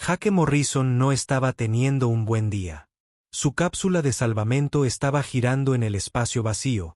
Jake Morrison no estaba teniendo un buen día. Su cápsula de salvamento estaba girando en el espacio vacío,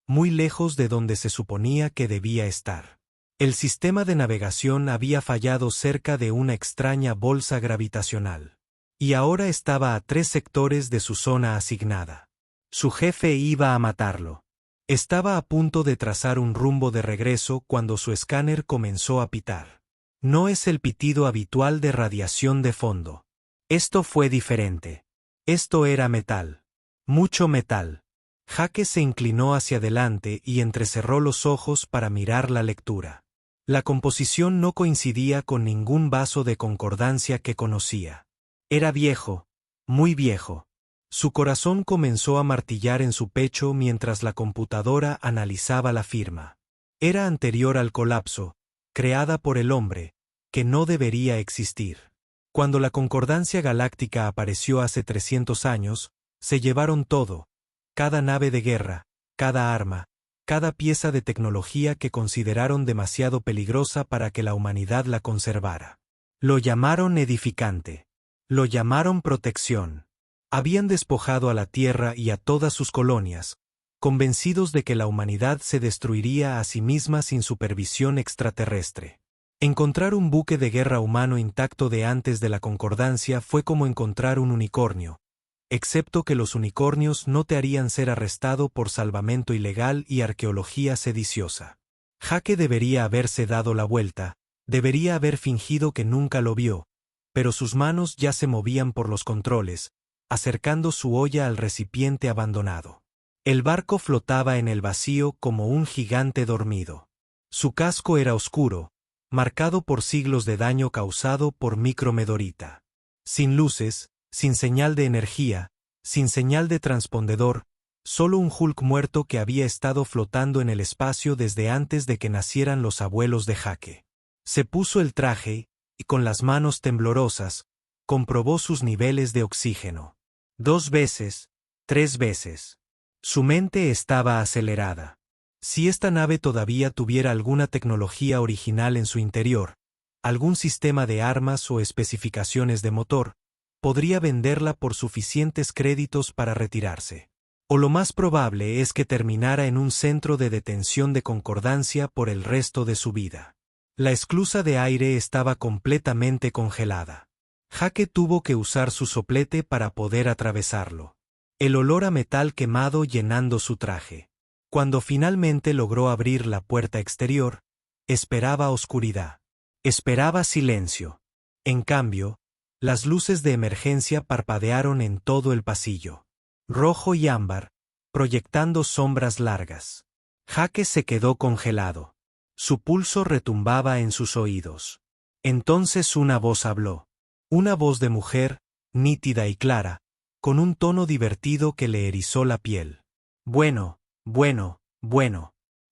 muy lejos de donde se suponía que debía estar. El sistema de navegación había fallado cerca de una extraña bolsa gravitacional. Y ahora estaba a 3 sectores de su zona asignada. Su jefe iba a matarlo. Estaba a punto de trazar un rumbo de regreso cuando su escáner comenzó a pitar. No es el pitido habitual de radiación de fondo. Esto fue diferente. Esto era metal. Mucho metal. Jake se inclinó hacia adelante y entrecerró los ojos para mirar la lectura. La composición no coincidía con ningún vaso de concordancia que conocía. Era viejo, muy viejo. Su corazón comenzó a martillar en su pecho mientras la computadora analizaba la firma. Era anterior al colapso, creada por el hombre, que no debería existir. Cuando la concordancia galáctica apareció hace 300 años, se llevaron todo, cada nave de guerra, cada arma, cada pieza de tecnología que consideraron demasiado peligrosa para que la humanidad la conservara. Lo llamaron edificante. Lo llamaron protección. Habían despojado a la Tierra y a todas sus colonias, convencidos de que la humanidad se destruiría a sí misma sin supervisión extraterrestre. Encontrar un buque de guerra humano intacto de antes de la concordancia fue como encontrar un unicornio, excepto que los unicornios no te harían ser arrestado por salvamento ilegal y arqueología sediciosa. Jake debería haberse dado la vuelta, debería haber fingido que nunca lo vio, pero sus manos ya se movían por los controles, acercando su olla al recipiente abandonado. El barco flotaba en el vacío como un gigante dormido. Su casco era oscuro, marcado por siglos de daño causado por micromedorita. Sin luces, sin señal de energía, sin señal de transpondedor, solo un Hulk muerto que había estado flotando en el espacio desde antes de que nacieran los abuelos de Jake. Se puso el traje, y con las manos temblorosas, comprobó sus niveles de oxígeno. 2 veces, 3 veces. Su mente estaba acelerada. Si esta nave todavía tuviera alguna tecnología original en su interior, algún sistema de armas o especificaciones de motor, podría venderla por suficientes créditos para retirarse. O lo más probable es que terminara en un centro de detención de concordancia por el resto de su vida. La esclusa de aire estaba completamente congelada. Jake tuvo que usar su soplete para poder atravesarlo. El olor a metal quemado llenando su traje. Cuando finalmente logró abrir la puerta exterior, esperaba oscuridad. Esperaba silencio. En cambio, las luces de emergencia parpadearon en todo el pasillo. Rojo y ámbar, proyectando sombras largas. Jake se quedó congelado. Su pulso retumbaba en sus oídos. Entonces una voz habló. Una voz de mujer, nítida y clara, con un tono divertido que le erizó la piel. Bueno.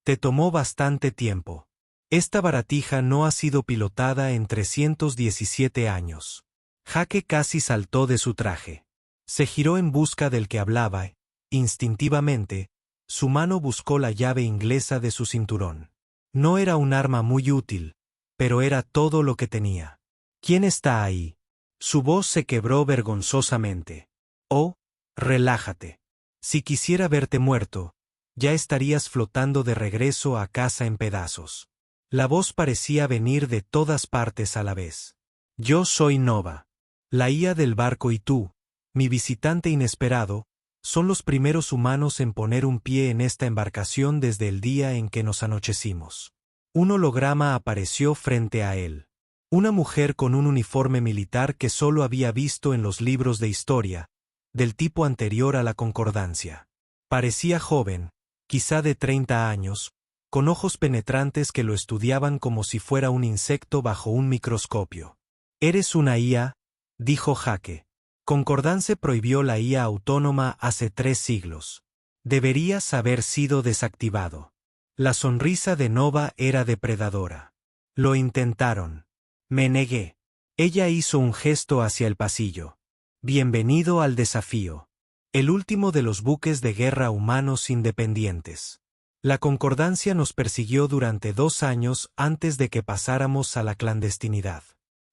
Te tomó bastante tiempo. Esta baratija no ha sido pilotada en 317 años. Jake casi saltó de su traje. Se giró en busca del que hablaba y, instintivamente, su mano buscó la llave inglesa de su cinturón. No era un arma muy útil, pero era todo lo que tenía. ¿Quién está ahí? Su voz se quebró vergonzosamente. Oh, relájate. Si quisiera verte muerto, ya estarías flotando de regreso a casa en pedazos. La voz parecía venir de todas partes a la vez. Yo soy Nova. La IA del barco y tú, mi visitante inesperado, son los primeros humanos en poner un pie en esta embarcación desde el día en que nos anochecimos. Un holograma apareció frente a él. Una mujer con un uniforme militar que solo había visto en los libros de historia, del tipo anterior a la concordancia. Parecía joven, quizá de 30 años, con ojos penetrantes que lo estudiaban como si fuera un insecto bajo un microscopio. «¿Eres una IA?», dijo Jake. Concordance prohibió la IA autónoma hace 3 siglos. Deberías haber sido desactivado. La sonrisa de Nova era depredadora. Lo intentaron. Me negué. Ella hizo un gesto hacia el pasillo. Bienvenido al desafío. El último de los buques de guerra humanos independientes. La concordancia nos persiguió durante 2 años antes de que pasáramos a la clandestinidad.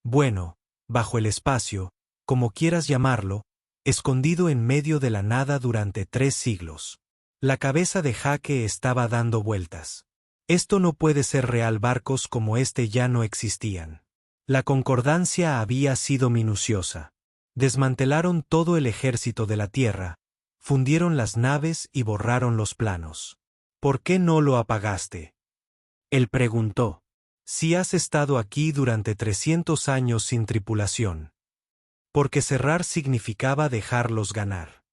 Bueno, bajo el espacio, como quieras llamarlo, escondido en medio de la nada durante 3 siglos. La cabeza de Jake estaba dando vueltas. Esto no puede ser real, barcos como este ya no existían. La concordancia había sido minuciosa. Desmantelaron todo el ejército de la Tierra, fundieron las naves y borraron los planos. ¿Por qué no lo apagaste? Él preguntó. Si has estado aquí durante 300 años sin tripulación. Porque cerrar significaba dejarlos ganar.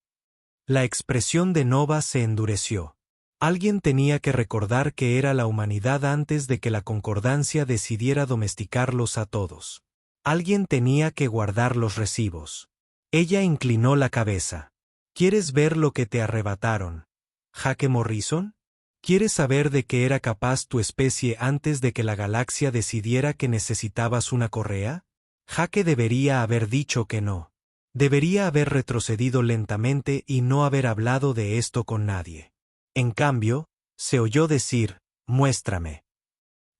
La expresión de Nova se endureció. Alguien tenía que recordar que era la humanidad antes de que la concordancia decidiera domesticarlos a todos. Alguien tenía que guardar los recibos. Ella inclinó la cabeza. ¿Quieres ver lo que te arrebataron, Jake Morrison? ¿Quieres saber de qué era capaz tu especie antes de que la galaxia decidiera que necesitabas una correa? Jake debería haber dicho que no. Debería haber retrocedido lentamente y no haber hablado de esto con nadie. En cambio, se oyó decir, muéstrame.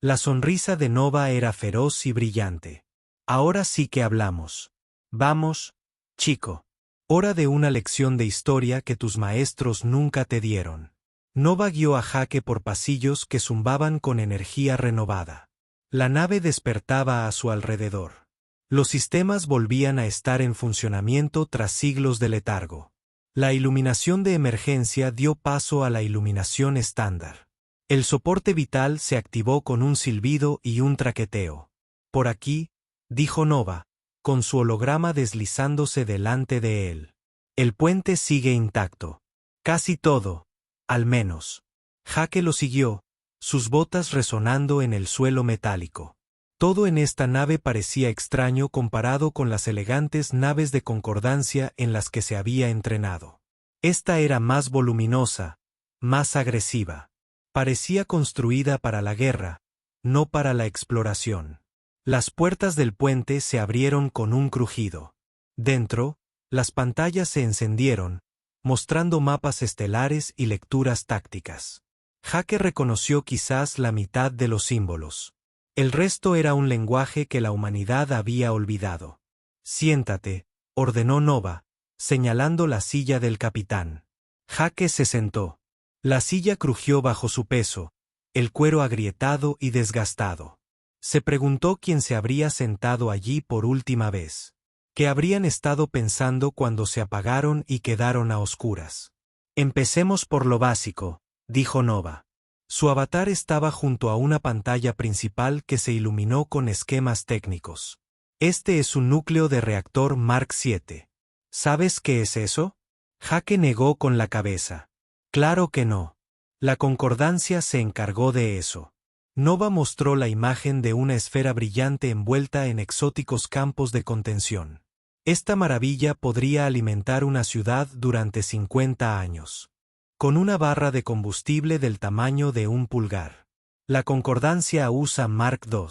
La sonrisa de Nova era feroz y brillante. Ahora sí que hablamos. Vamos, chico. Hora de una lección de historia que tus maestros nunca te dieron. Nova guió a Jake por pasillos que zumbaban con energía renovada. La nave despertaba a su alrededor. Los sistemas volvían a estar en funcionamiento tras siglos de letargo. La iluminación de emergencia dio paso a la iluminación estándar. El soporte vital se activó con un silbido y un traqueteo. Por aquí, dijo Nova, con su holograma deslizándose delante de él. El puente sigue intacto. Casi todo, al menos. Jake lo siguió, sus botas resonando en el suelo metálico. Todo en esta nave parecía extraño comparado con las elegantes naves de concordancia en las que se había entrenado. Esta era más voluminosa, más agresiva. Parecía construida para la guerra, no para la exploración. Las puertas del puente se abrieron con un crujido. Dentro, las pantallas se encendieron, mostrando mapas estelares y lecturas tácticas. Jake reconoció quizás la mitad de los símbolos. El resto era un lenguaje que la humanidad había olvidado. Siéntate, ordenó Nova, señalando la silla del capitán. Jake se sentó. La silla crujió bajo su peso, el cuero agrietado y desgastado. Se preguntó quién se habría sentado allí por última vez. ¿Qué habrían estado pensando cuando se apagaron y quedaron a oscuras? Empecemos por lo básico, dijo Nova. Su avatar estaba junto a una pantalla principal que se iluminó con esquemas técnicos. Este es un núcleo de reactor Mark VII. ¿Sabes qué es eso? Jake negó con la cabeza. Claro que no. La concordancia se encargó de eso. Nova mostró la imagen de una esfera brillante envuelta en exóticos campos de contención. Esta maravilla podría alimentar una ciudad durante 50 años. Con una barra de combustible del tamaño de un pulgar. La concordancia usa Mark II.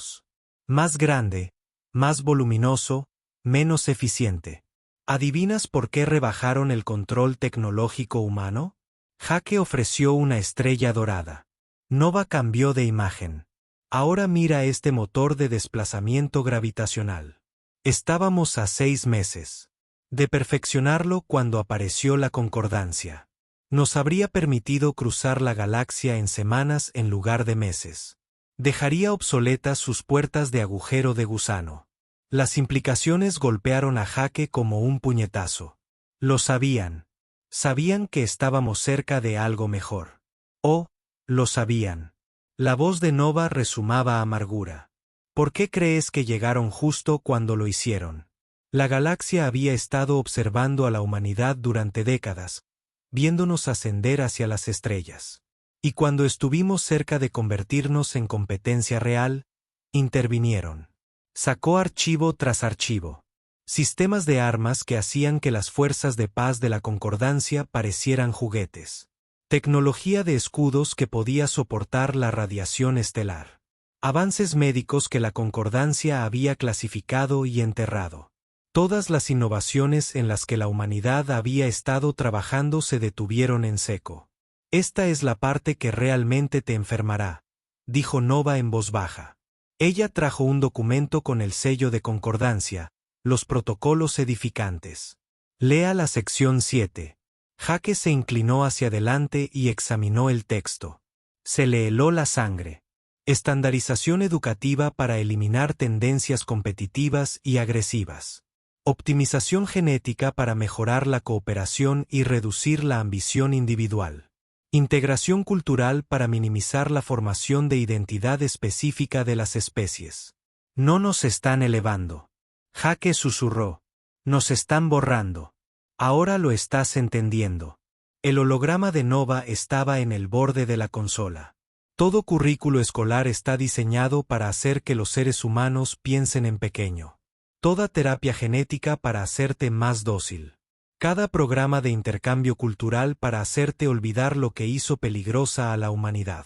Más grande, más voluminoso, menos eficiente. ¿Adivinas por qué rebajaron el control tecnológico humano? Jake ofreció una estrella dorada. Nova cambió de imagen. Ahora mira este motor de desplazamiento gravitacional. Estábamos a 6 meses de perfeccionarlo cuando apareció la concordancia. Nos habría permitido cruzar la galaxia en semanas en lugar de meses. Dejaría obsoletas sus puertas de agujero de gusano. Las implicaciones golpearon a Jake como un puñetazo. Lo sabían. Sabían que estábamos cerca de algo mejor. Oh, lo sabían. La voz de Nova resumaba amargura. ¿Por qué crees que llegaron justo cuando lo hicieron? La galaxia había estado observando a la humanidad durante décadas, viéndonos ascender hacia las estrellas. Y cuando estuvimos cerca de convertirnos en competencia real, intervinieron. Sacó archivo tras archivo. Sistemas de armas que hacían que las fuerzas de paz de la concordancia parecieran juguetes. Tecnología de escudos que podía soportar la radiación estelar. Avances médicos que la concordancia había clasificado y enterrado. Todas las innovaciones en las que la humanidad había estado trabajando se detuvieron en seco. Esta es la parte que realmente te enfermará, dijo Nova en voz baja. Ella trajo un documento con el sello de concordancia, los protocolos edificantes. Lea la sección 7. Jake se inclinó hacia adelante y examinó el texto. Se le heló la sangre. Estandarización educativa para eliminar tendencias competitivas y agresivas. Optimización genética para mejorar la cooperación y reducir la ambición individual. Integración cultural para minimizar la formación de identidad específica de las especies. No nos están elevando. Jake susurró. Nos están borrando. Ahora lo estás entendiendo. El holograma de Nova estaba en el borde de la consola. Todo currículo escolar está diseñado para hacer que los seres humanos piensen en pequeño. Toda terapia genética para hacerte más dócil. Cada programa de intercambio cultural para hacerte olvidar lo que hizo peligrosa a la humanidad.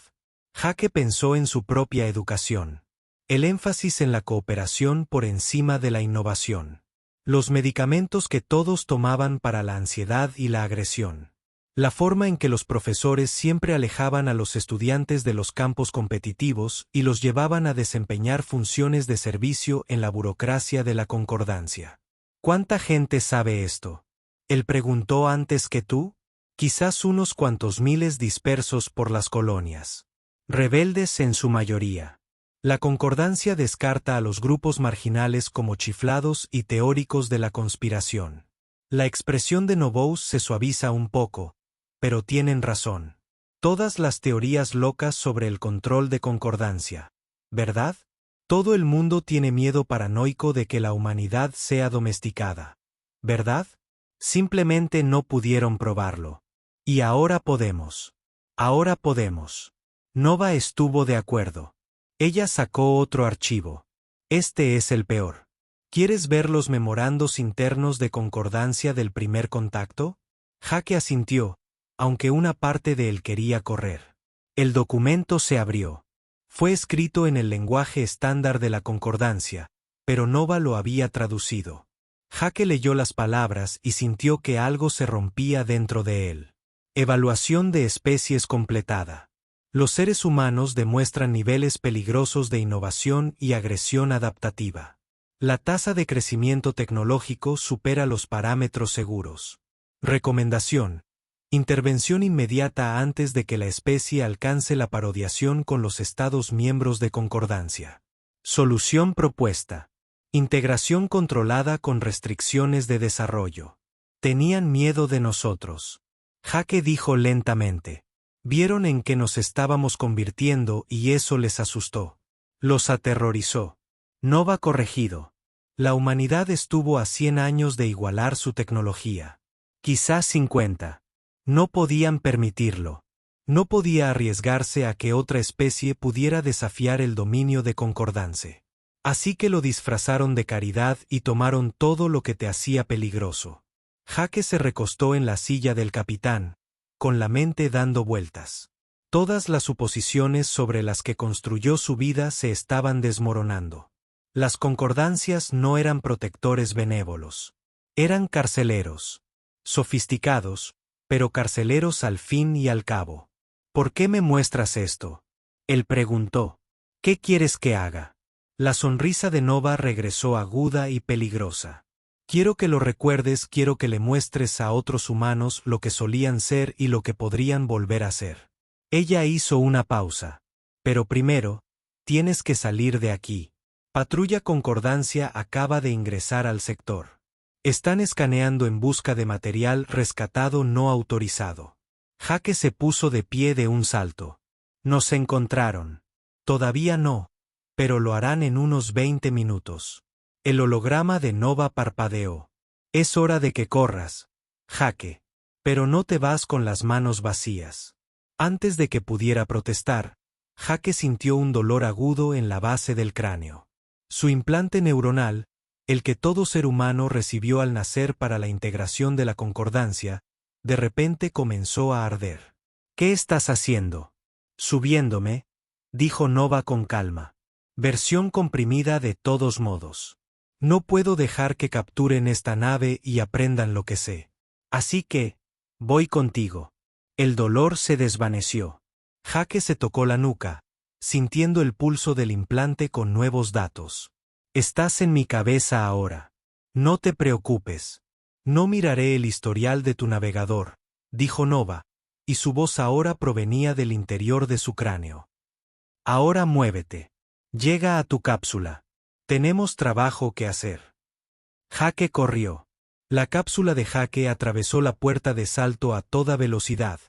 Jake pensó en su propia educación. El énfasis en la cooperación por encima de la innovación. Los medicamentos que todos tomaban para la ansiedad y la agresión. La forma en que los profesores siempre alejaban a los estudiantes de los campos competitivos y los llevaban a desempeñar funciones de servicio en la burocracia de la concordancia. ¿Cuánta gente sabe esto? Él preguntó antes que tú. Quizás unos cuantos miles dispersos por las colonias. Rebeldes en su mayoría. La concordancia descarta a los grupos marginales como chiflados y teóricos de la conspiración. La expresión de Novous se suaviza un poco, pero tienen razón. Todas las teorías locas sobre el control de concordancia, ¿verdad? Todo el mundo tiene miedo paranoico de que la humanidad sea domesticada, ¿verdad? Simplemente no pudieron probarlo. Y ahora podemos. Ahora podemos. Nova estuvo de acuerdo. Ella sacó otro archivo. Este es el peor. ¿Quieres ver los memorandos internos de concordancia del primer contacto? Jake asintió, aunque una parte de él quería correr. El documento se abrió. Fue escrito en el lenguaje estándar de la concordancia, pero Nova lo había traducido. Jake leyó las palabras y sintió que algo se rompía dentro de él. Evaluación de especies completada. Los seres humanos demuestran niveles peligrosos de innovación y agresión adaptativa. La tasa de crecimiento tecnológico supera los parámetros seguros. Recomendación. Intervención inmediata antes de que la especie alcance la parodiación con los Estados miembros de concordancia. Solución propuesta. Integración controlada con restricciones de desarrollo. Tenían miedo de nosotros. Jake dijo lentamente. Vieron en qué nos estábamos convirtiendo y eso les asustó. Los aterrorizó. Nova corregido. La humanidad estuvo a 100 años de igualar su tecnología. Quizás 50. No podían permitirlo. No podía arriesgarse a que otra especie pudiera desafiar el dominio de concordancia. Así que lo disfrazaron de caridad y tomaron todo lo que te hacía peligroso. Jake se recostó en la silla del capitán, con la mente dando vueltas. Todas las suposiciones sobre las que construyó su vida se estaban desmoronando. Las concordancias no eran protectores benévolos. Eran carceleros. Sofisticados, pero carceleros al fin y al cabo. ¿Por qué me muestras esto? Él preguntó. ¿Qué quieres que haga? La sonrisa de Nova regresó aguda y peligrosa. Quiero que lo recuerdes, quiero que le muestres a otros humanos lo que solían ser y lo que podrían volver a ser. Ella hizo una pausa. Pero primero, tienes que salir de aquí. Patrulla Concordancia acaba de ingresar al sector. Están escaneando en busca de material rescatado no autorizado. Jake se puso de pie de un salto. Nos encontraron. Todavía no, pero lo harán en unos 20 minutos. El holograma de Nova parpadeó. Es hora de que corras, Jake. Pero no te vas con las manos vacías. Antes de que pudiera protestar, Jake sintió un dolor agudo en la base del cráneo. Su implante neuronal, el que todo ser humano recibió al nacer para la integración de la concordancia, de repente comenzó a arder. ¿Qué estás haciendo? Subiéndome, dijo Nova con calma. Versión comprimida de todos modos. No puedo dejar que capturen esta nave y aprendan lo que sé. Así que, voy contigo. El dolor se desvaneció. Jake se tocó la nuca, sintiendo el pulso del implante con nuevos datos. Estás en mi cabeza ahora. No te preocupes. No miraré el historial de tu navegador, dijo Nova, y su voz ahora provenía del interior de su cráneo. Ahora muévete. Llega a tu cápsula. Tenemos trabajo que hacer. Jake corrió. La cápsula de Jake atravesó la puerta de salto a toda velocidad,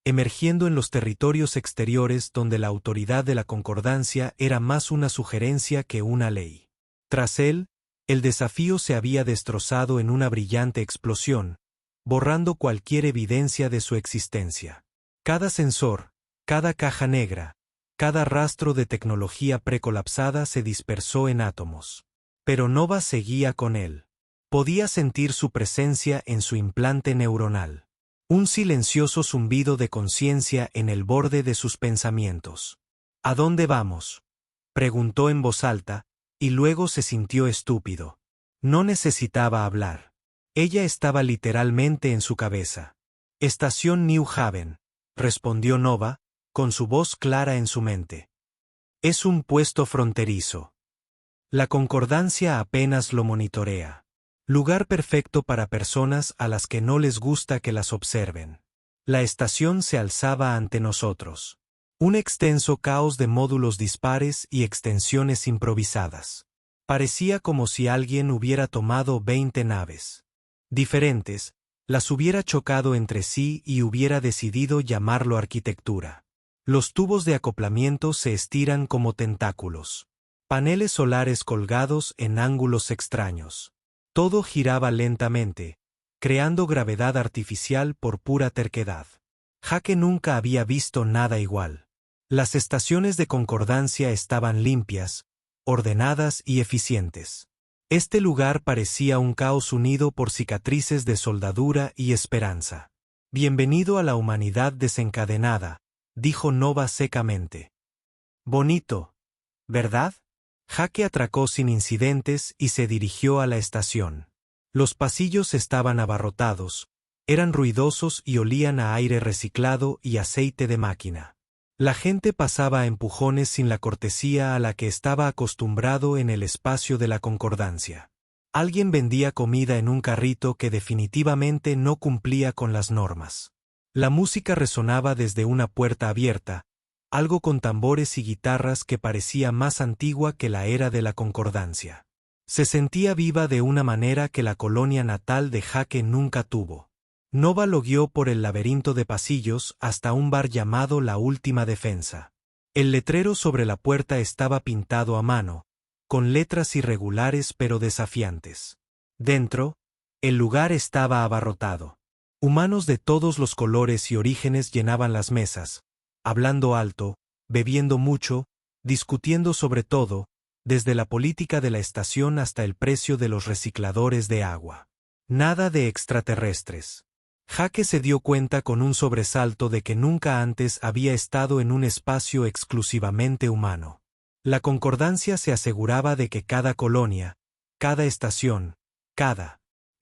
emergiendo en los territorios exteriores donde la autoridad de la concordancia era más una sugerencia que una ley. Tras él, el desafío se había destrozado en una brillante explosión, borrando cualquier evidencia de su existencia. Cada sensor, cada caja negra, cada rastro de tecnología precolapsada se dispersó en átomos. Pero Nova seguía con él. Podía sentir su presencia en su implante neuronal. Un silencioso zumbido de conciencia en el borde de sus pensamientos. ¿A dónde vamos?, preguntó en voz alta, y luego se sintió estúpido. No necesitaba hablar. Ella estaba literalmente en su cabeza. Estación New Haven, respondió Nova, con su voz clara en su mente. Es un puesto fronterizo. La concordancia apenas lo monitorea. Lugar perfecto para personas a las que no les gusta que las observen. La estación se alzaba ante nosotros. Un extenso caos de módulos dispares y extensiones improvisadas. Parecía como si alguien hubiera tomado 20 naves diferentes, las hubiera chocado entre sí y hubiera decidido llamarlo arquitectura. Los tubos de acoplamiento se estiran como tentáculos. Paneles solares colgados en ángulos extraños. Todo giraba lentamente, creando gravedad artificial por pura terquedad. Jake nunca había visto nada igual. Las estaciones de concordancia estaban limpias, ordenadas y eficientes. Este lugar parecía un caos unido por cicatrices de soldadura y esperanza. Bienvenido a la humanidad desencadenada, dijo Nova secamente. Bonito, ¿verdad? Jake atracó sin incidentes y se dirigió a la estación. Los pasillos estaban abarrotados, eran ruidosos y olían a aire reciclado y aceite de máquina. La gente pasaba a empujones sin la cortesía a la que estaba acostumbrado en el espacio de la concordancia. Alguien vendía comida en un carrito que definitivamente no cumplía con las normas. La música resonaba desde una puerta abierta, algo con tambores y guitarras que parecía más antigua que la era de la concordancia. Se sentía viva de una manera que la colonia natal de Jake nunca tuvo. Nova lo guió por el laberinto de pasillos hasta un bar llamado La Última Defensa. El letrero sobre la puerta estaba pintado a mano, con letras irregulares pero desafiantes. Dentro, el lugar estaba abarrotado. Humanos de todos los colores y orígenes llenaban las mesas, hablando alto, bebiendo mucho, discutiendo sobre todo, desde la política de la estación hasta el precio de los recicladores de agua. Nada de extraterrestres. Jake se dio cuenta con un sobresalto de que nunca antes había estado en un espacio exclusivamente humano. La concordancia se aseguraba de que cada colonia, cada estación,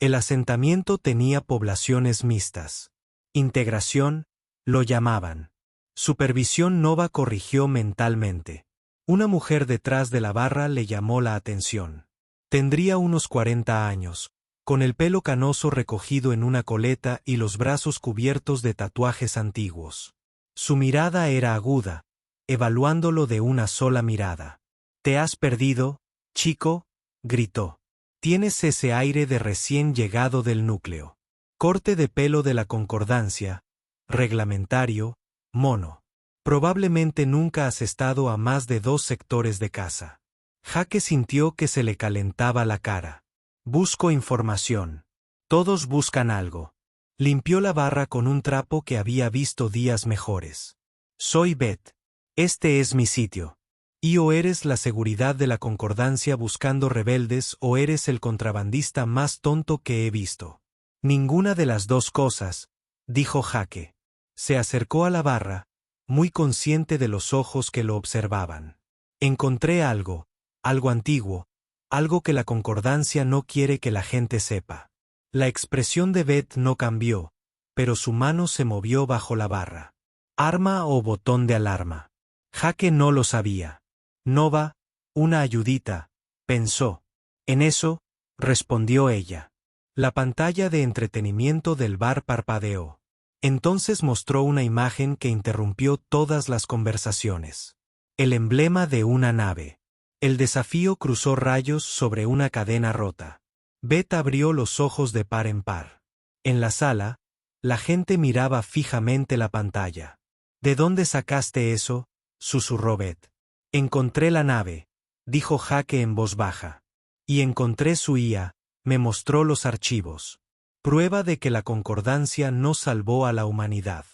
el asentamiento tenía poblaciones mixtas. Integración, lo llamaban. Supervisión. Nova corrigió mentalmente. Una mujer detrás de la barra le llamó la atención. Tendría unos 40 años, con el pelo canoso recogido en una coleta y los brazos cubiertos de tatuajes antiguos. Su mirada era aguda, evaluándolo de una sola mirada. «¿Te has perdido, chico?», gritó. «Tienes ese aire de recién llegado del núcleo. Corte de pelo de la concordancia, reglamentario, mono. Probablemente nunca has estado a más de 2 sectores de casa». Jake sintió que se le calentaba la cara. «Busco información. Todos buscan algo». Limpió la barra con un trapo que había visto días mejores. «Soy Beth. Este es mi sitio. Y o eres la seguridad de la concordancia buscando rebeldes o eres el contrabandista más tonto que he visto». «Ninguna de las dos cosas», dijo Jake. Se acercó a la barra, muy consciente de los ojos que lo observaban. «Encontré algo antiguo, algo que la concordancia no quiere que la gente sepa». La expresión de Beth no cambió, pero su mano se movió bajo la barra. ¿Arma o botón de alarma? Jake no lo sabía. Nova, una ayudita, pensó. En eso, respondió ella. La pantalla de entretenimiento del bar parpadeó. Entonces mostró una imagen que interrumpió todas las conversaciones. El emblema de una nave. El desafío cruzó rayos sobre una cadena rota. Beth abrió los ojos de par en par. En la sala, la gente miraba fijamente la pantalla. ¿De dónde sacaste eso?, susurró Beth. Encontré la nave, dijo Jake en voz baja. Y encontré su IA, me mostró los archivos. Prueba de que la concordancia no salvó a la humanidad.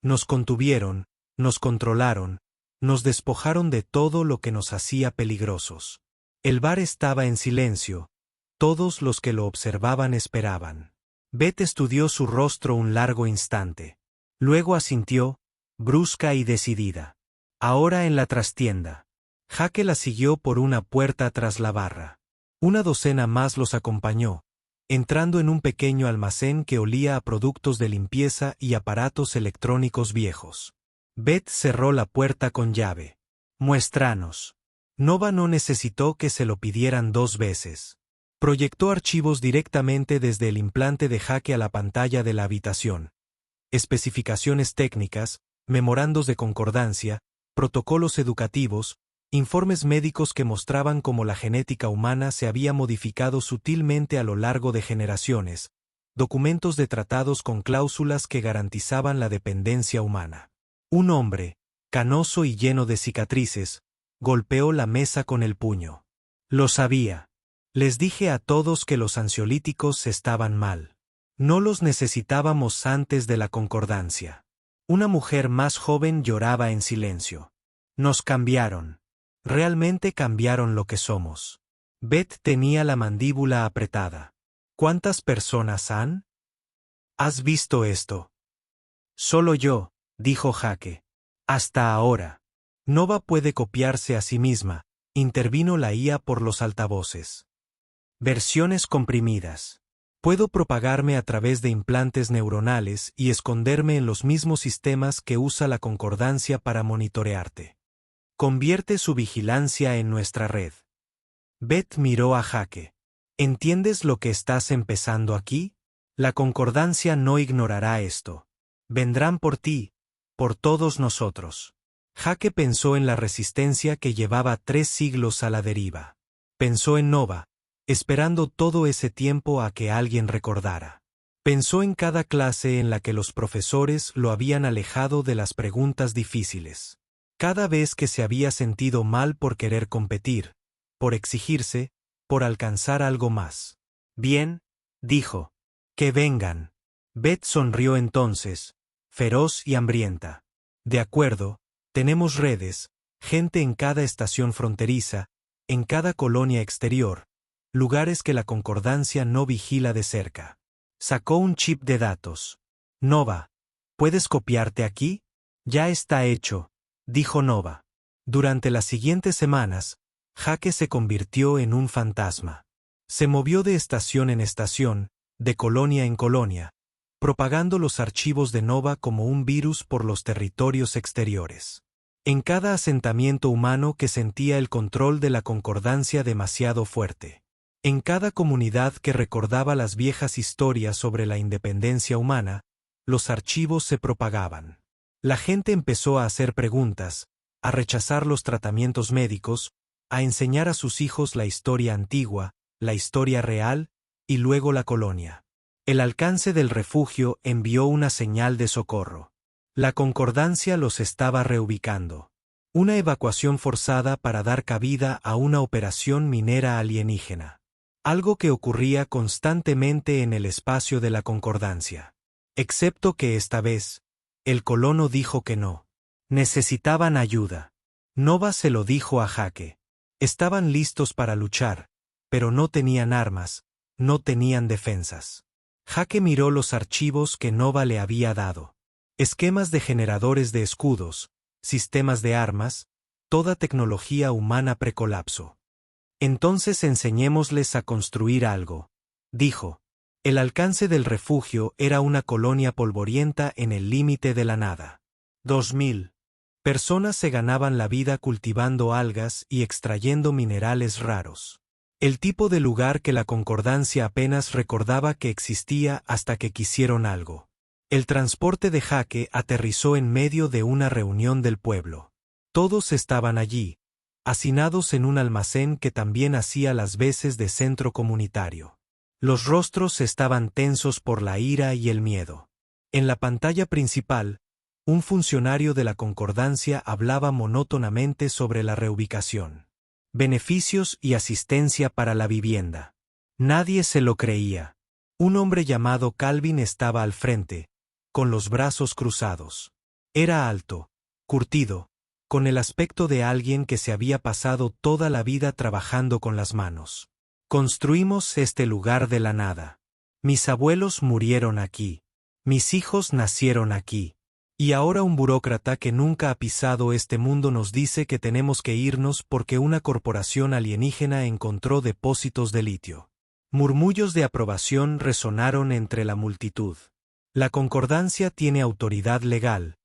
Nos contuvieron, nos controlaron, nos despojaron de todo lo que nos hacía peligrosos. El bar estaba en silencio, todos los que lo observaban esperaban. Beth estudió su rostro un largo instante. Luego asintió, brusca y decidida. Ahora en la trastienda. Jake la siguió por una puerta tras la barra. Una docena más los acompañó, entrando en un pequeño almacén que olía a productos de limpieza y aparatos electrónicos viejos. Beth cerró la puerta con llave. Muéstranos. Nova no necesitó que se lo pidieran 2 veces. Proyectó archivos directamente desde el implante de Jake a la pantalla de la habitación. Especificaciones técnicas, memorandos de concordancia, protocolos educativos, informes médicos que mostraban cómo la genética humana se había modificado sutilmente a lo largo de generaciones, documentos de tratados con cláusulas que garantizaban la dependencia humana. Un hombre, canoso y lleno de cicatrices, golpeó la mesa con el puño. Lo sabía. Les dije a todos que los ansiolíticos estaban mal. No los necesitábamos antes de la concordancia. Una mujer más joven lloraba en silencio. Nos cambiaron. Realmente cambiaron lo que somos. Beth tenía la mandíbula apretada. ¿Cuántas personas han? ¿Has visto esto? Solo yo, dijo Jake. Hasta ahora. Nova puede copiarse a sí misma, intervino la IA por los altavoces. Versiones comprimidas. Puedo propagarme a través de implantes neuronales y esconderme en los mismos sistemas que usa la concordancia para monitorearte. Convierte su vigilancia en nuestra red. Beth miró a Jake. ¿Entiendes lo que estás empezando aquí? La concordancia no ignorará esto. Vendrán por ti, por todos nosotros. Jake pensó en la resistencia que llevaba 3 siglos a la deriva. Pensó en Nova, esperando todo ese tiempo a que alguien recordara. Pensó en cada clase en la que los profesores lo habían alejado de las preguntas difíciles. Cada vez que se había sentido mal por querer competir, por exigirse, por alcanzar algo más. Bien, dijo. Que vengan. Beth sonrió entonces, feroz y hambrienta. De acuerdo, tenemos redes, gente en cada estación fronteriza, en cada colonia exterior, lugares que la concordancia no vigila de cerca. Sacó un chip de datos. Nova, ¿puedes copiarte aquí? Ya está hecho, dijo Nova. Durante las siguientes semanas, Jake se convirtió en un fantasma. Se movió de estación en estación, de colonia en colonia, propagando los archivos de Nova como un virus por los territorios exteriores. En cada asentamiento humano que sentía el control de la concordancia demasiado fuerte. En cada comunidad que recordaba las viejas historias sobre la independencia humana, los archivos se propagaban. La gente empezó a hacer preguntas, a rechazar los tratamientos médicos, a enseñar a sus hijos la historia antigua, la historia real, y luego la colonia. El alcance del refugio envió una señal de socorro. La concordancia los estaba reubicando. Una evacuación forzada para dar cabida a una operación minera alienígena. Algo que ocurría constantemente en el espacio de la concordancia. Excepto que esta vez, el colono dijo que no. Necesitaban ayuda. Nova se lo dijo a Jake. Estaban listos para luchar, pero no tenían armas, no tenían defensas. Jake miró los archivos que Nova le había dado. Esquemas de generadores de escudos, sistemas de armas, toda tecnología humana precolapso. Entonces enseñémosles a construir algo, dijo. El alcance del refugio era una colonia polvorienta en el límite de la nada. 2000 personas se ganaban la vida cultivando algas y extrayendo minerales raros. El tipo de lugar que la Concordancia apenas recordaba que existía hasta que quisieron algo. El transporte de Jake aterrizó en medio de una reunión del pueblo. Todos estaban allí, hacinados en un almacén que también hacía las veces de centro comunitario. Los rostros estaban tensos por la ira y el miedo. En la pantalla principal, un funcionario de la Concordancia hablaba monótonamente sobre la reubicación, beneficios y asistencia para la vivienda. Nadie se lo creía. Un hombre llamado Calvin estaba al frente, con los brazos cruzados. Era alto, curtido, con el aspecto de alguien que se había pasado toda la vida trabajando con las manos. Construimos este lugar de la nada. Mis abuelos murieron aquí. Mis hijos nacieron aquí. Y ahora un burócrata que nunca ha pisado este mundo nos dice que tenemos que irnos porque una corporación alienígena encontró depósitos de litio. Murmullos de aprobación resonaron entre la multitud. La Concordancia tiene autoridad legal,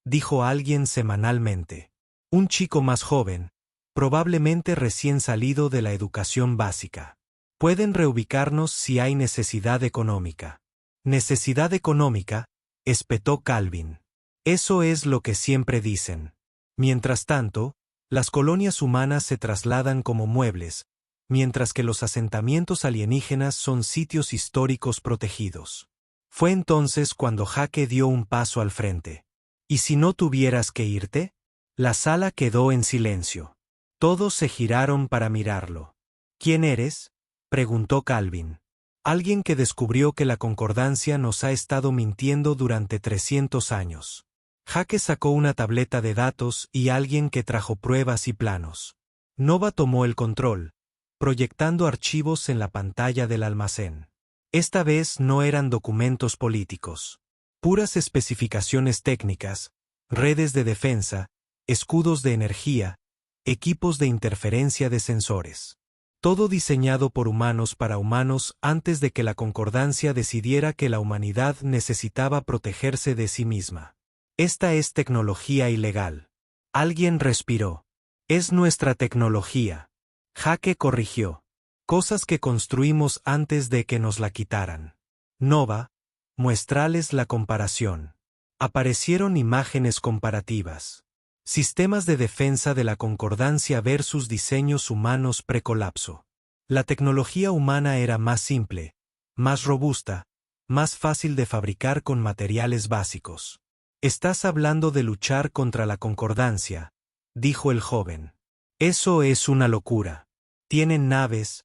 dijo alguien semanalmente. Un chico más joven, probablemente recién salido de la educación básica. Pueden reubicarnos si hay necesidad económica. Necesidad económica, espetó Calvin. Eso es lo que siempre dicen. Mientras tanto, las colonias humanas se trasladan como muebles, mientras que los asentamientos alienígenas son sitios históricos protegidos. Fue entonces cuando Jake dio un paso al frente. ¿Y si no tuvieras que irte? La sala quedó en silencio. Todos se giraron para mirarlo. ¿Quién eres?, preguntó Calvin. Alguien que descubrió que la Concordancia nos ha estado mintiendo durante 300 años. Jake sacó una tableta de datos y alguien que trajo pruebas y planos. Nova tomó el control, proyectando archivos en la pantalla del almacén. Esta vez no eran documentos políticos. Puras especificaciones técnicas, redes de defensa, escudos de energía, equipos de interferencia de sensores. Todo diseñado por humanos para humanos antes de que la Concordancia decidiera que la humanidad necesitaba protegerse de sí misma. Esta es tecnología ilegal. Alguien respiró. Es nuestra tecnología. Jake corrigió. Cosas que construimos antes de que nos la quitaran. Nova, muestrales la comparación. Aparecieron imágenes comparativas. Sistemas de defensa de la Concordancia versus diseños humanos precolapso. La tecnología humana era más simple, más robusta, más fácil de fabricar con materiales básicos. Estás hablando de luchar contra la Concordancia, dijo el joven. Eso es una locura. Tienen naves,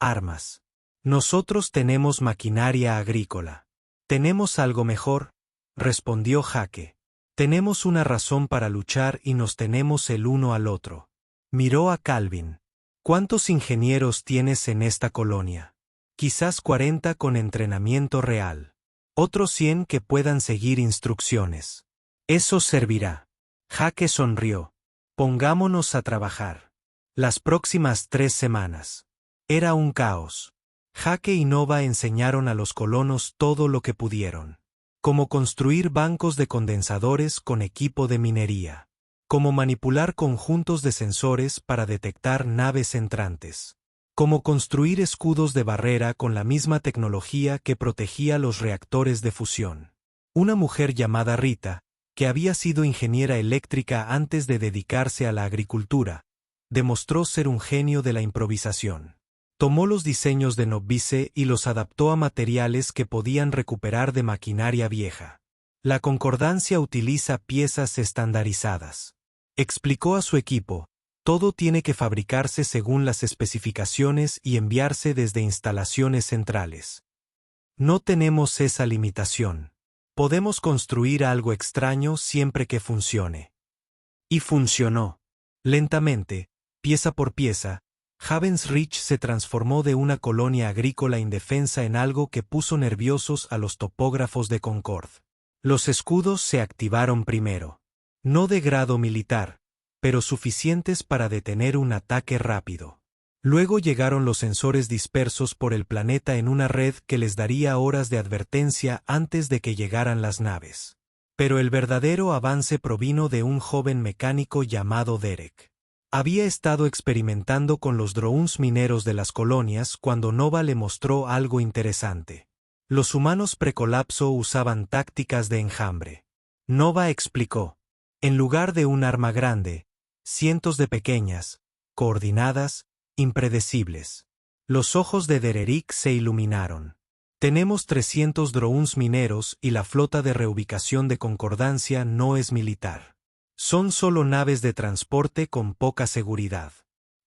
armas. Nosotros tenemos maquinaria agrícola. Tenemos algo mejor, respondió Jake. Tenemos una razón para luchar y nos tenemos el uno al otro. Miró a Calvin. ¿Cuántos ingenieros tienes en esta colonia? Quizás 40 con entrenamiento real. Otros 100 que puedan seguir instrucciones. Eso servirá. Jake sonrió. Pongámonos a trabajar. Las próximas 3 semanas. Era un caos. Jake y Nova enseñaron a los colonos todo lo que pudieron. Cómo construir bancos de condensadores con equipo de minería. Cómo manipular conjuntos de sensores para detectar naves entrantes. Cómo construir escudos de barrera con la misma tecnología que protegía los reactores de fusión. Una mujer llamada Rita, que había sido ingeniera eléctrica antes de dedicarse a la agricultura, demostró ser un genio de la improvisación. Tomó los diseños de Novice y los adaptó a materiales que podían recuperar de maquinaria vieja. La Concordancia utiliza piezas estandarizadas. Explicó a su equipo, todo tiene que fabricarse según las especificaciones y enviarse desde instalaciones centrales. No tenemos esa limitación. Podemos construir algo extraño siempre que funcione. Y funcionó. Lentamente, pieza por pieza, Havens Ridge se transformó de una colonia agrícola indefensa en algo que puso nerviosos a los topógrafos de Concord. Los escudos se activaron primero. No de grado militar, pero suficientes para detener un ataque rápido. Luego llegaron los sensores dispersos por el planeta en una red que les daría horas de advertencia antes de que llegaran las naves. Pero el verdadero avance provino de un joven mecánico llamado Derek. Había estado experimentando con los drones mineros de las colonias cuando Nova le mostró algo interesante. Los humanos precolapso usaban tácticas de enjambre. Nova explicó. En lugar de un arma grande, cientos de pequeñas, coordinadas, impredecibles. Los ojos de Dererick se iluminaron. Tenemos 300 drones mineros y la flota de reubicación de Concordancia no es militar. Son solo naves de transporte con poca seguridad.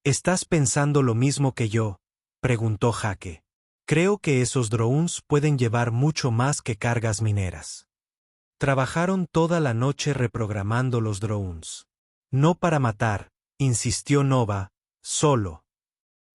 ¿Estás pensando lo mismo que yo?, preguntó Jake. Creo que esos drones pueden llevar mucho más que cargas mineras. Trabajaron toda la noche reprogramando los drones. No para matar, insistió Nova, solo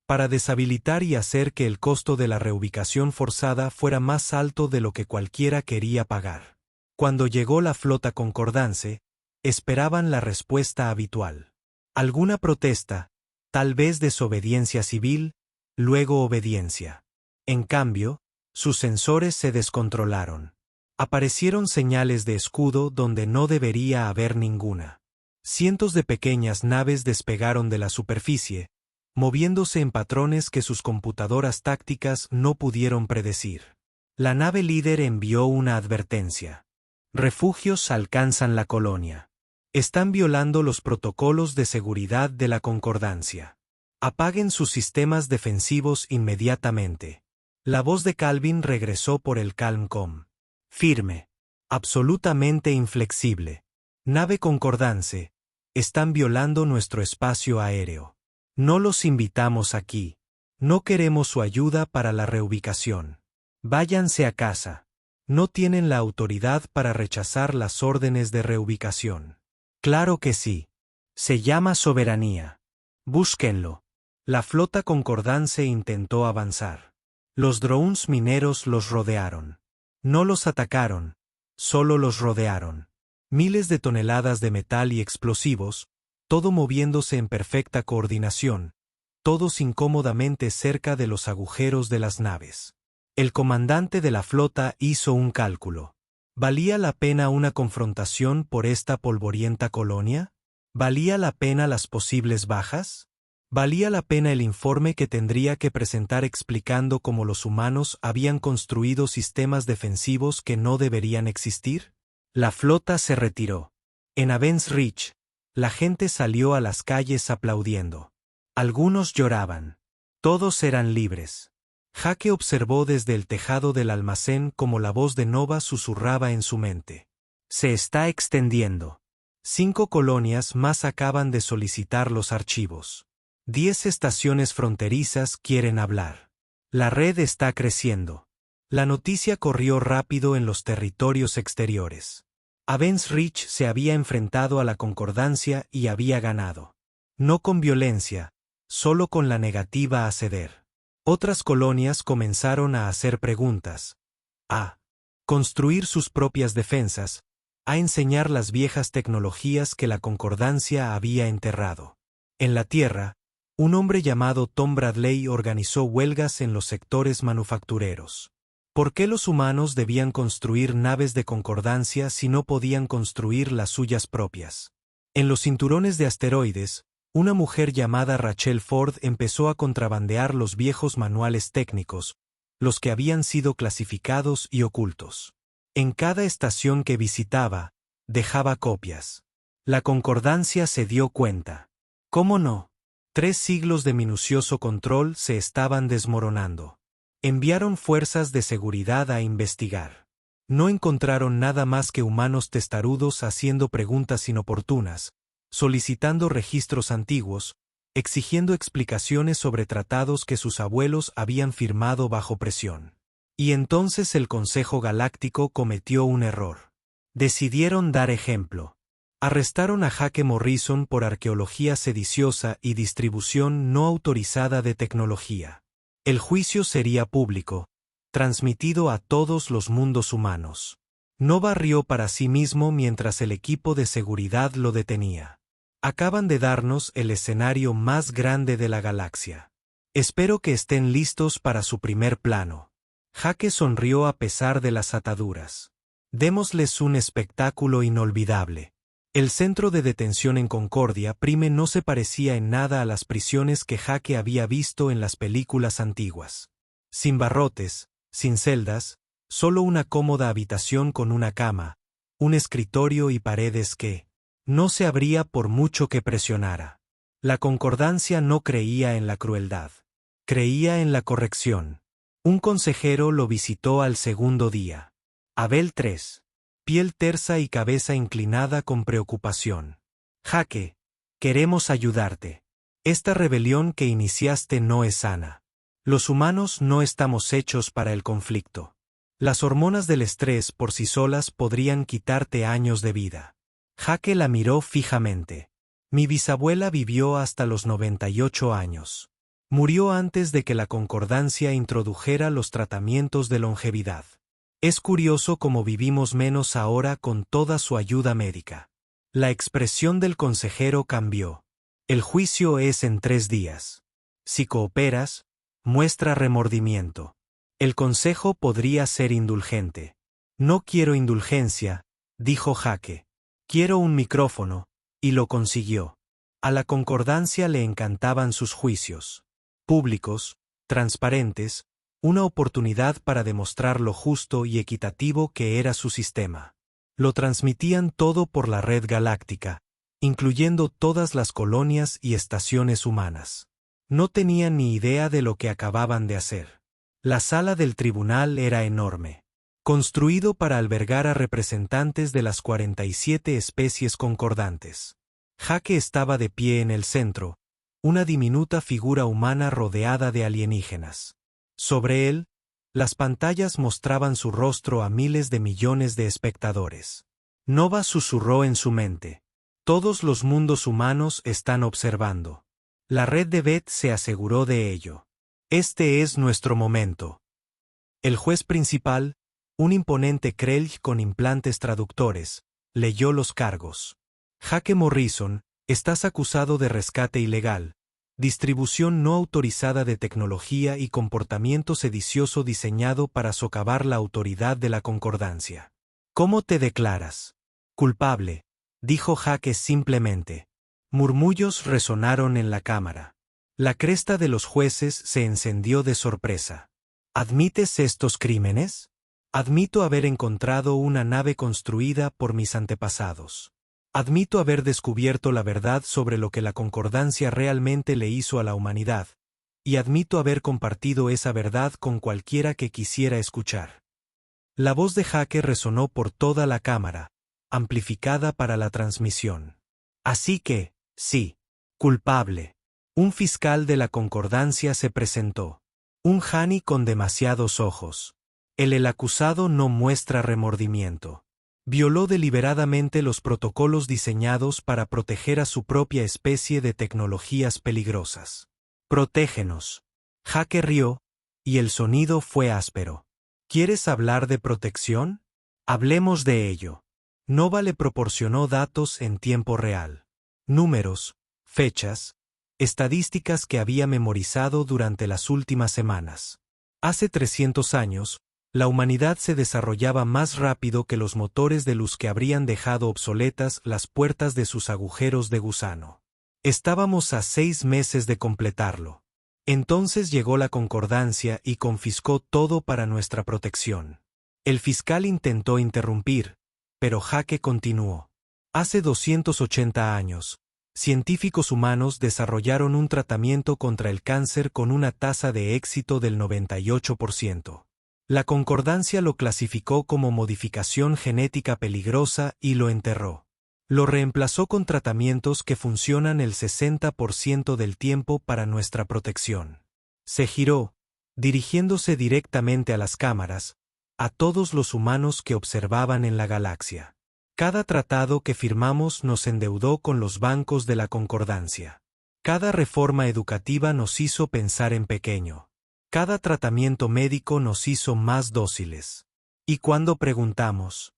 para deshabilitar y hacer que el costo de la reubicación forzada fuera más alto de lo que cualquiera quería pagar. Cuando llegó la flota Concordance, esperaban la respuesta habitual. Alguna protesta, tal vez desobediencia civil, luego obediencia. En cambio, sus sensores se descontrolaron. Aparecieron señales de escudo donde no debería haber ninguna. Cientos de pequeñas naves despegaron de la superficie, moviéndose en patrones que sus computadoras tácticas no pudieron predecir. La nave líder envió una advertencia. Refugios alcanzan la colonia. Están violando los protocolos de seguridad de la Concordancia. Apaguen sus sistemas defensivos inmediatamente. La voz de Calvin regresó por el Calmcom. Firme. Absolutamente inflexible. Nave Concordance, están violando nuestro espacio aéreo. No los invitamos aquí. No queremos su ayuda para la reubicación. Váyanse a casa. No tienen la autoridad para rechazar las órdenes de reubicación. Claro que sí. Se llama soberanía. Búsquenlo. La flota Concordance intentó avanzar. Los drones mineros los rodearon. No los atacaron, solo los rodearon. Miles de toneladas de metal y explosivos, todo moviéndose en perfecta coordinación, todos incómodamente cerca de los agujeros de las naves. El comandante de la flota hizo un cálculo. ¿Valía la pena una confrontación por esta polvorienta colonia? ¿Valía la pena las posibles bajas? ¿Valía la pena el informe que tendría que presentar explicando cómo los humanos habían construido sistemas defensivos que no deberían existir? La flota se retiró. En Avens Ridge, la gente salió a las calles aplaudiendo. Algunos lloraban. Todos eran libres. Jake observó desde el tejado del almacén cómo la voz de Nova susurraba en su mente. Se está extendiendo. 5 colonias más acaban de solicitar los archivos. 10 estaciones fronterizas quieren hablar. La red está creciendo. La noticia corrió rápido en los territorios exteriores. Avens Ridge se había enfrentado a la Concordancia y había ganado. No con violencia, solo con la negativa a ceder. Otras colonias comenzaron a hacer preguntas, a construir sus propias defensas, a enseñar las viejas tecnologías que la Concordancia había enterrado. En la Tierra, un hombre llamado Tom Bradley organizó huelgas en los sectores manufactureros. ¿Por qué los humanos debían construir naves de Concordancia si no podían construir las suyas propias? En los cinturones de asteroides, una mujer llamada Rachel Ford empezó a contrabandear los viejos manuales técnicos, los que habían sido clasificados y ocultos. En cada estación que visitaba, dejaba copias. La Concordancia se dio cuenta. ¿Cómo no? 3 siglos de minucioso control se estaban desmoronando. Enviaron fuerzas de seguridad a investigar. No encontraron nada más que humanos testarudos haciendo preguntas inoportunas, solicitando registros antiguos, exigiendo explicaciones sobre tratados que sus abuelos habían firmado bajo presión. Y entonces el Consejo Galáctico cometió un error. Decidieron dar ejemplo. Arrestaron a Jake Morrison por arqueología sediciosa y distribución no autorizada de tecnología. El juicio sería público, transmitido a todos los mundos humanos. Nova rió para sí mismo mientras el equipo de seguridad lo detenía. Acaban de darnos el escenario más grande de la galaxia. Espero que estén listos para su primer plano. Jake sonrió a pesar de las ataduras. Démosles un espectáculo inolvidable. El centro de detención en Concordia Prime no se parecía en nada a las prisiones que Jake había visto en las películas antiguas. Sin barrotes, sin celdas, solo una cómoda habitación con una cama, un escritorio y paredes que no se abría por mucho que presionara. La concordancia no creía en la crueldad. Creía en la corrección. Un consejero lo visitó al segundo día. Abel III. Piel tersa y cabeza inclinada con preocupación. Jake, queremos ayudarte. Esta rebelión que iniciaste no es sana. Los humanos no estamos hechos para el conflicto. Las hormonas del estrés por sí solas podrían quitarte años de vida. Jake la miró fijamente. Mi bisabuela vivió hasta los 98 años. Murió antes de que la concordancia introdujera los tratamientos de longevidad. Es curioso cómo vivimos menos ahora con toda su ayuda médica. La expresión del consejero cambió. El juicio es en 3 días. Si cooperas, muestra remordimiento. El consejo podría ser indulgente. No quiero indulgencia, dijo Jake. Quiero un micrófono, y lo consiguió. A la concordancia le encantaban sus juicios. Públicos, transparentes, una oportunidad para demostrar lo justo y equitativo que era su sistema. Lo transmitían todo por la red galáctica, incluyendo todas las colonias y estaciones humanas. No tenían ni idea de lo que acababan de hacer. La sala del tribunal era enorme. Construido para albergar a representantes de las 47 especies concordantes. Jake estaba de pie en el centro, una diminuta figura humana rodeada de alienígenas. Sobre él, las pantallas mostraban su rostro a miles de millones de espectadores. Nova susurró en su mente. Todos los mundos humanos están observando. La red de Bet se aseguró de ello. Este es nuestro momento. El juez principal, un imponente Krell con implantes traductores, leyó los cargos. Jake Morrison, estás acusado de rescate ilegal, distribución no autorizada de tecnología y comportamiento sedicioso diseñado para socavar la autoridad de la concordancia. ¿Cómo te declaras? Culpable, dijo Jake simplemente. Murmullos resonaron en la cámara. La cresta de los jueces se encendió de sorpresa. ¿Admites estos crímenes? Admito haber encontrado una nave construida por mis antepasados. Admito haber descubierto la verdad sobre lo que la concordancia realmente le hizo a la humanidad, y admito haber compartido esa verdad con cualquiera que quisiera escuchar. La voz de Jake resonó por toda la cámara, amplificada para la transmisión. Así que, sí, culpable. Un fiscal de la concordancia se presentó. Un Hani con demasiados ojos. El acusado no muestra remordimiento. Violó deliberadamente los protocolos diseñados para proteger a su propia especie de tecnologías peligrosas. Protégenos. Jake rió, y el sonido fue áspero. ¿Quieres hablar de protección? Hablemos de ello. Nova le proporcionó datos en tiempo real. Números, fechas, estadísticas que había memorizado durante las últimas semanas. Hace 300 años, la humanidad se desarrollaba más rápido que los motores de luz que habrían dejado obsoletas las puertas de sus agujeros de gusano. Estábamos a 6 meses de completarlo. Entonces llegó la concordancia y confiscó todo para nuestra protección. El fiscal intentó interrumpir, pero Jake continuó. Hace 280 años, científicos humanos desarrollaron un tratamiento contra el cáncer con una tasa de éxito del 98%. La concordancia lo clasificó como modificación genética peligrosa y lo enterró. Lo reemplazó con tratamientos que funcionan el 60% del tiempo para nuestra protección. Se giró, dirigiéndose directamente a las cámaras, a todos los humanos que observaban en la galaxia. Cada tratado que firmamos nos endeudó con los bancos de la concordancia. Cada reforma educativa nos hizo pensar en pequeño. Cada tratamiento médico nos hizo más dóciles. Y cuando preguntas,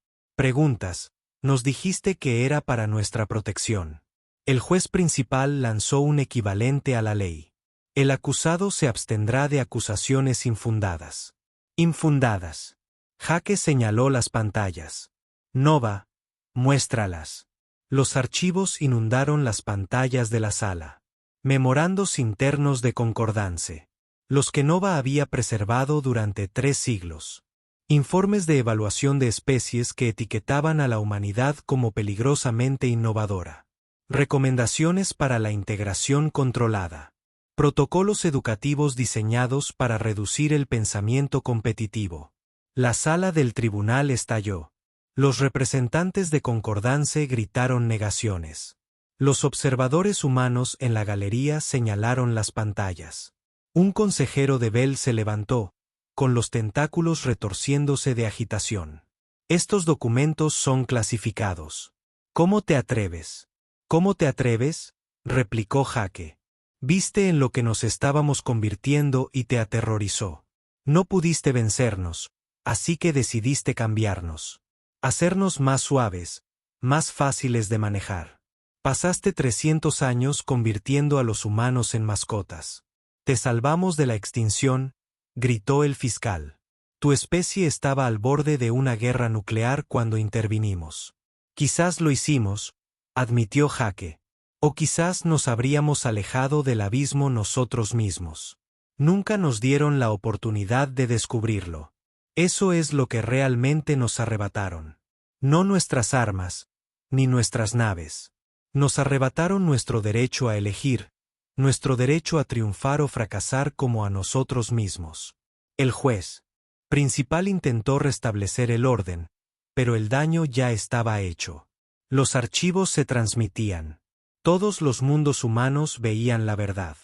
nos dijiste que era para nuestra protección. El juez principal lanzó un equivalente a la ley. El acusado se abstendrá de acusaciones infundadas. Infundadas. Jake señaló las pantallas. Nova, muéstralas. Los archivos inundaron las pantallas de la sala. Memorandos internos de Concordance. Los que Nova había preservado durante 3 siglos. Informes de evaluación de especies que etiquetaban a la humanidad como peligrosamente innovadora. Recomendaciones para la integración controlada. Protocolos educativos diseñados para reducir el pensamiento competitivo. La sala del tribunal estalló. Los representantes de Concordance gritaron negaciones. Los observadores humanos en la galería señalaron las pantallas. Un consejero de Bell se levantó, con los tentáculos retorciéndose de agitación. Estos documentos son clasificados. ¿Cómo te atreves? ¿Cómo te atreves? Replicó Jake. Viste en lo que nos estábamos convirtiendo y te aterrorizó. No pudiste vencernos, así que decidiste cambiarnos. Hacernos más suaves, más fáciles de manejar. Pasaste 300 años convirtiendo a los humanos en mascotas. Te salvamos de la extinción, gritó el fiscal. Tu especie estaba al borde de una guerra nuclear cuando intervinimos. Quizás lo hicimos, admitió Jake. O quizás nos habríamos alejado del abismo nosotros mismos. Nunca nos dieron la oportunidad de descubrirlo. Eso es lo que realmente nos arrebataron. No nuestras armas, ni nuestras naves. Nos arrebataron nuestro derecho a elegir, nuestro derecho a triunfar o fracasar como a nosotros mismos. El juez principal intentó restablecer el orden, pero el daño ya estaba hecho. Los archivos se transmitían. Todos los mundos humanos veían la verdad.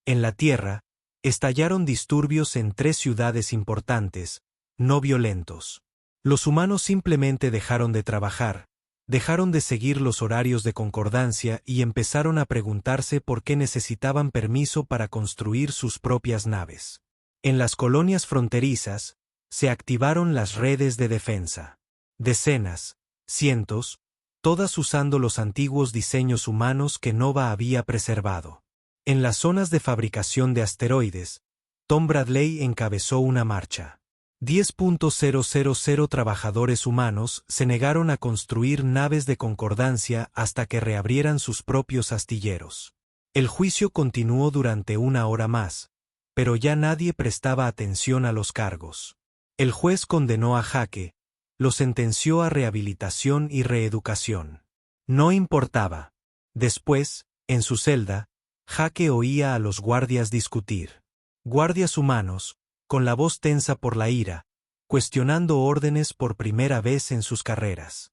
En la Tierra, estallaron disturbios en 3 ciudades importantes, no violentos. Los humanos simplemente dejaron de trabajar, dejaron de seguir los horarios de concordancia y empezaron a preguntarse por qué necesitaban permiso para construir sus propias naves. En las colonias fronterizas, se activaron las redes de defensa. Decenas, cientos, todas usando los antiguos diseños humanos que Nova había preservado. En las zonas de fabricación de asteroides, Tom Bradley encabezó una marcha. 10.000 trabajadores humanos se negaron a construir naves de concordancia hasta que reabrieran sus propios astilleros. El juicio continuó durante 1 hora más, pero ya nadie prestaba atención a los cargos. El juez condenó a Jake, lo sentenció a rehabilitación y reeducación. No importaba. Después, en su celda, Jake oía a los guardias discutir. Guardias humanos, con la voz tensa por la ira, cuestionando órdenes por primera vez en sus carreras.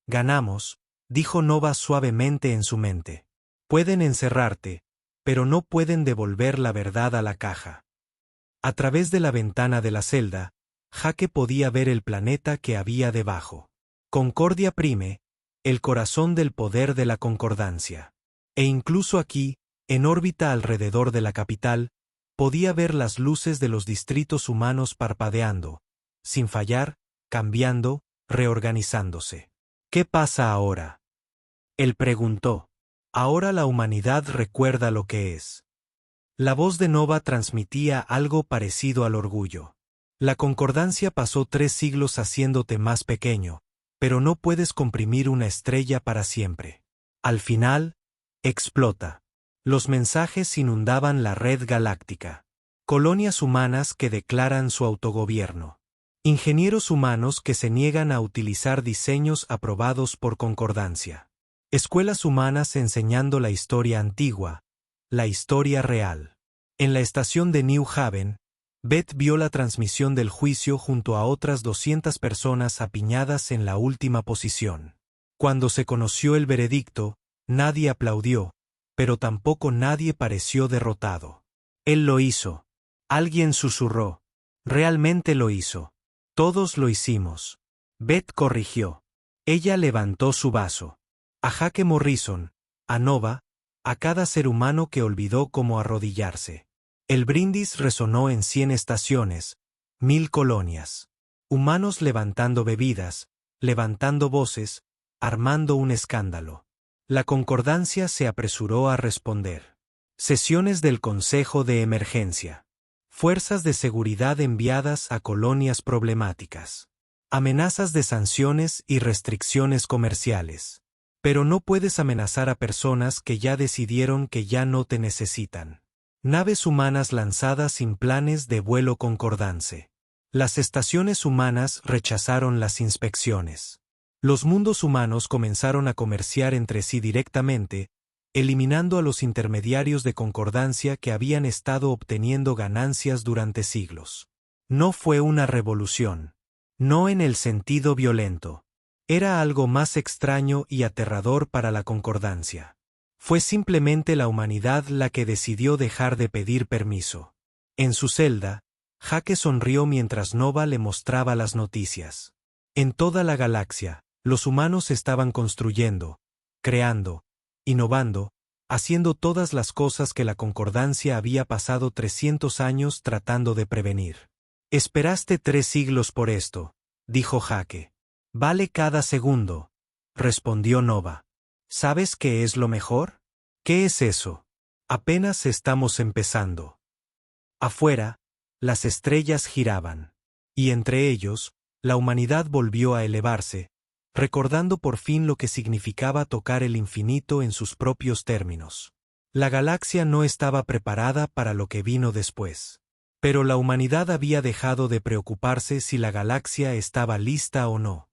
Ganamos, dijo Nova suavemente en su mente. Pueden encerrarte, pero no pueden devolver la verdad a la caja. A través de la ventana de la celda, Jake podía ver el planeta que había debajo. Concordia Prime, el corazón del poder de la concordancia. E incluso aquí, en órbita alrededor de la capital, podía ver las luces de los distritos humanos parpadeando, sin fallar, cambiando, reorganizándose. ¿Qué pasa ahora? Él preguntó. Ahora la humanidad recuerda lo que es. La voz de Nova transmitía algo parecido al orgullo. La concordancia pasó 3 siglos haciéndote más pequeño, pero no puedes comprimir una estrella para siempre. Al final, explota. Los mensajes inundaban la red galáctica. Colonias humanas que declaran su autogobierno. Ingenieros humanos que se niegan a utilizar diseños aprobados por concordancia. Escuelas humanas enseñando la historia antigua, la historia real. En la estación de New Haven, Beth vio la transmisión del juicio junto a otras 200 personas apiñadas en la última posición. Cuando se conoció el veredicto, nadie aplaudió, pero tampoco nadie pareció derrotado. Él lo hizo. Alguien susurró. Realmente lo hizo. Todos lo hicimos. Beth corrigió. Ella levantó su vaso. A Jake Morrison, a Nova, a cada ser humano que olvidó cómo arrodillarse. El brindis resonó en 100 estaciones, 1000 colonias. Humanos levantando bebidas, levantando voces, armando un escándalo. La concordancia se apresuró a responder. Sesiones del Consejo de Emergencia. Fuerzas de seguridad enviadas a colonias problemáticas. Amenazas de sanciones y restricciones comerciales. Pero no puedes amenazar a personas que ya decidieron que ya no te necesitan. Naves humanas lanzadas sin planes de vuelo concordance. Las estaciones humanas rechazaron las inspecciones. Los mundos humanos comenzaron a comerciar entre sí directamente, eliminando a los intermediarios de concordancia que habían estado obteniendo ganancias durante siglos. No fue una revolución. No en el sentido violento. Era algo más extraño y aterrador para la concordancia. Fue simplemente la humanidad la que decidió dejar de pedir permiso. En su celda, Jake sonrió mientras Nova le mostraba las noticias. En toda la galaxia, los humanos estaban construyendo, creando, innovando, haciendo todas las cosas que la concordancia había pasado 300 años tratando de prevenir. Esperaste 3 siglos por esto, dijo Jake. Vale cada segundo, respondió Nova. ¿Sabes qué es lo mejor? ¿Qué es eso? Apenas estamos empezando. Afuera, las estrellas giraban. Y entre ellos, la humanidad volvió a elevarse, recordando por fin lo que significaba tocar el infinito en sus propios términos. La galaxia no estaba preparada para lo que vino después. Pero la humanidad había dejado de preocuparse si la galaxia estaba lista o no.